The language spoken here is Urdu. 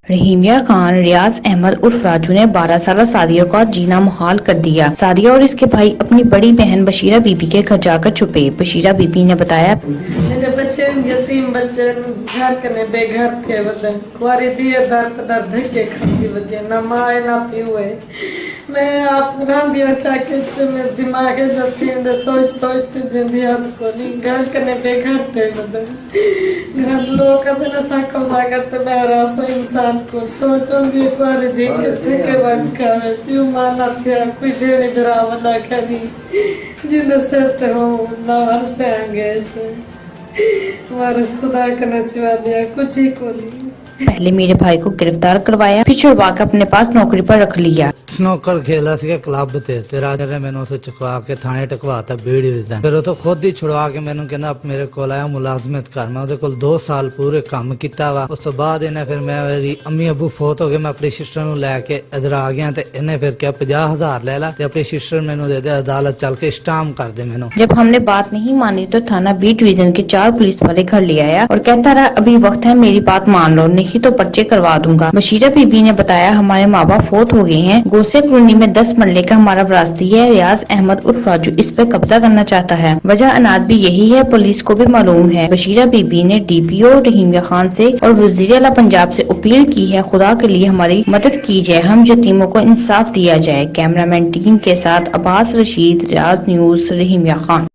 رحیمیہ خان ریاض احمد عرف راجو نے 12 سالہ سعدیہ کا جینا محال کر دیا۔ سعدیہ اور اس کے بھائی اپنی بڑی بہن بشیرہ بی بی کے گھر جا کر چھپے۔ بشیرہ بی بی نے بتایا، میرے بچے یتیم بچے گھر کنے بے گھر تھے، بدن کواری دیے در پدر دھکے کھاتی بچے نہ مائے نہ پیوے۔ میں آپ راندیا چاکے میں دماغ جو تھی سوچ سوچتے جندیات کو نہیں گھر کنے بے گھر تھے بدن گھر لوگ کہتے ہیں ساکھو ساکر تو میرا سو انسان کو سوچوں گی کواری دی کے تھکے بن کھاوے پیو مانا تھیا کوئی دینے براولا کھنی جن سرتے ہوں نہ ورسے آنگے سے وارس خدا کا نسیوہ دیا کچھ ہی کو نہیں۔ پہلے میرے بھائی کو گرفتار کروایا، پھر چھڑوا کے اپنے پاس نوکری پر رکھ لیا۔ سنوکر کھیلا سی کلب تے راجا نے مینوں اسے چکوا کے تھانے ٹکواتا بی ڈویژن، پھر وہ تو خود ہی چھڑوا کے مینوں کہنا میرے کول آیا ملازمت کر۔ میں اودے کول 2 سال پورے کام کیتا وا۔ اس تو بعد انہیں پھر میری امی ابو فوت ہو گئے، میں اپنی سسٹر نو لے کے ادھر آ گیا تے انہیں پھر کیا 50,000 لے لا تے اپنی سسٹر مینوں دے دے عدالت چل کے اسٹام کر دے مینوں۔ جب ہم نے بات نہیں مانی تو تھانہ بی ڈویژن کے 4 پولیس والے گھر لے آیا اور کہتا رہا ابھی وقت ہے میری بات مان لو نہیں تو پرچے کروا دوں گا۔ بشیرہ بی بی نے بتایا، ہمارے ماں باپ فوت ہو گئے ہیں، گوسے کالونی میں 10 مرلے کا ہمارا وراثتی ہے، ریاض احمد عرف راجو اس پر قبضہ کرنا چاہتا ہے۔ وجہ انات بھی یہی ہے، پولیس کو بھی معلوم ہے۔ بشیرہ بی بی نے ڈی پی او رحیمیہ خان سے اور وزیر اعلیٰ پنجاب سے اپیل کی ہے خدا کے لیے ہماری مدد کی جائے، ہم یتیموں کو انصاف دیا جائے۔ کیمرہ مین ٹیم کے ساتھ عباس رشید، ریاض نیوز، رحیمیہ خان۔